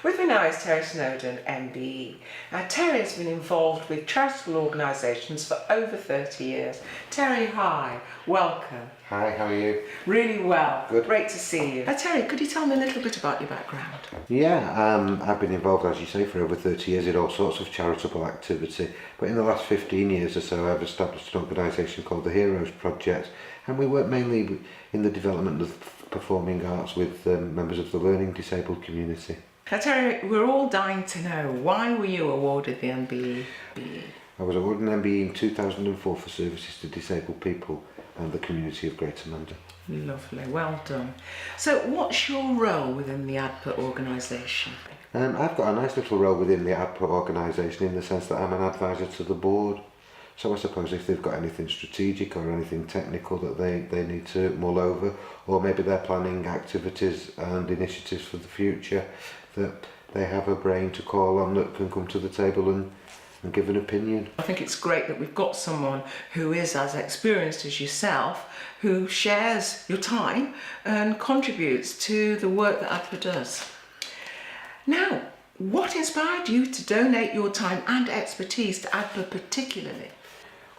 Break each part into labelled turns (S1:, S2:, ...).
S1: With me now is Terry Snowden MBE. Now, Terry has been involved with charitable organisations for over 30 years. Terry, hi, welcome.
S2: Hi, how are you?
S1: Really well.
S2: Good.
S1: Great to see you. Now, Terry, could you tell me a little bit about your background?
S2: Yeah, I've been involved, as you say, for over 30 years in all sorts of charitable activity. But in the last 15 years or so, I've established an organisation called the Heroes Project, and we work mainly in the development of performing arts with members of the learning disabled community.
S1: Now, Terry, we're all dying to know, why were you awarded the MBE?
S2: I was awarded an MBE in 2004 for services to disabled people and the community of Greater Manchester.
S1: Lovely, well done. So what's your role within the ADPA organisation?
S2: I've got a nice little role within the ADPA organisation in the sense that I'm an advisor to the board. So I suppose if they've got anything strategic or anything technical that they need to mull over, or maybe they're planning activities and initiatives for the future, that they have a brain to call on that can come to the table and give an opinion.
S1: I think it's great that we've got someone who is as experienced as yourself, who shares your time and contributes to the work that ADPA does. Now, what inspired you to donate your time and expertise to ADPA particularly?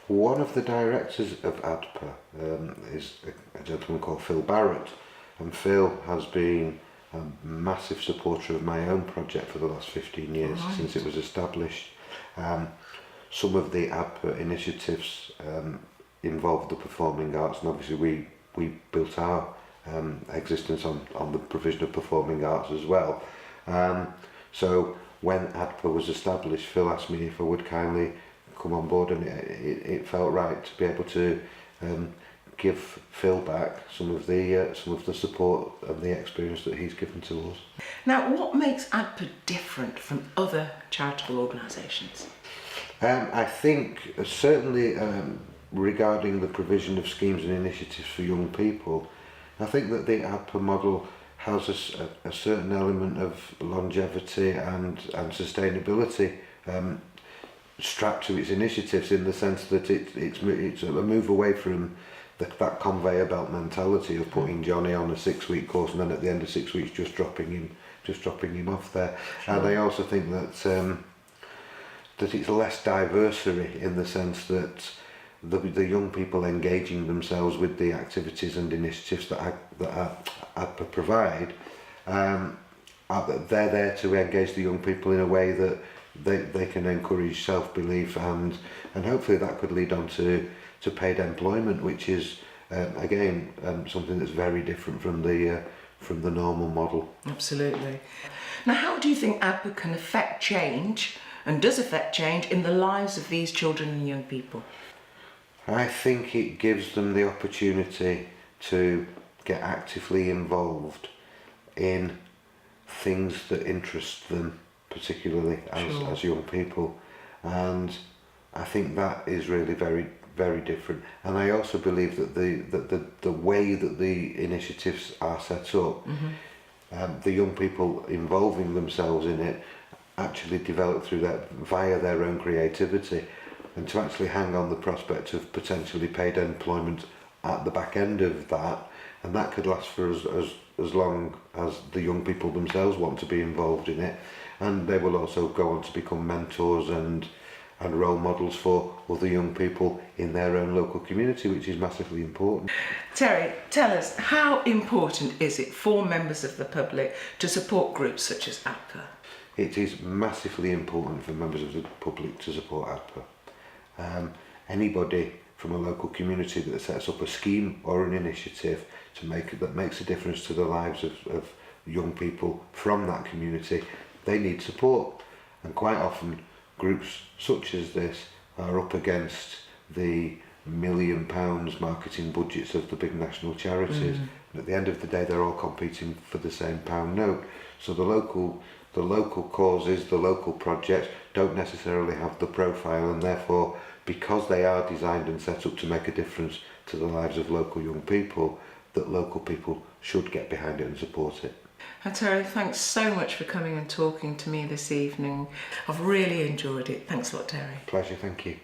S2: One of the directors of ADPA is a gentleman called Phil Barrett, and Phil has been a massive supporter of my own project for the last 15 years,
S1: right,
S2: since it was established. Some of the ADPA initiatives involved the performing arts, and obviously we built our existence on the provision of performing arts as well. So when ADPA was established, Phil asked me if I would kindly come on board, and it felt right to be able to give Phil back some of the support and the experience that he's given to us.
S1: Now, what makes ADPA different from other charitable organisations?
S2: I think certainly regarding the provision of schemes and initiatives for young people, I think that the ADPA model has a certain element of longevity and sustainability strapped to its initiatives, in the sense that it's a move away from that conveyor belt mentality of putting Johnny on a 6-week course and then at the end of 6 weeks just dropping him off there. Sure. And I also think that it's less diversary, in the sense that the young people engaging themselves with the activities and initiatives that ADPA provide, they're there to engage the young people in a way that they can encourage self-belief, and hopefully that could lead on to paid employment, which is again something that's very different from the normal model.
S1: Absolutely. Now, how do you think ADPA can affect change, and does affect change, in the lives of these children and young people?
S2: I think it gives them the opportunity to get actively involved in things that interest them, particularly as young people, and I think that is really very, very different. And I also believe that the way that the initiatives are set up, the young people involving themselves in it actually develop via their own creativity, and to actually hang on the prospect of potentially paid employment at the back end of that, and that could last for as long as the young people themselves want to be involved in it, and they will also go on to become mentors and role models for other young people in their own local community, which is massively important.
S1: Terry, tell us, how important is it for members of the public to support groups such as ADPA?
S2: It is massively important for members of the public to support ADPA. Anybody from a local community that sets up a scheme or an initiative that makes a difference to the lives of young people from that community, they need support. And quite often groups such as this are up against the £1 million marketing budgets of the big national charities. And at the end of the day, they're all competing for the same pound note. So the local causes, the local projects don't necessarily have the profile, and therefore, because they are designed and set up to make a difference to the lives of local young people, that local people should get behind it and support it.
S1: Terry, thanks so much for coming and talking to me this evening. I've really enjoyed it. Thanks a lot, Terry.
S2: Pleasure, thank you.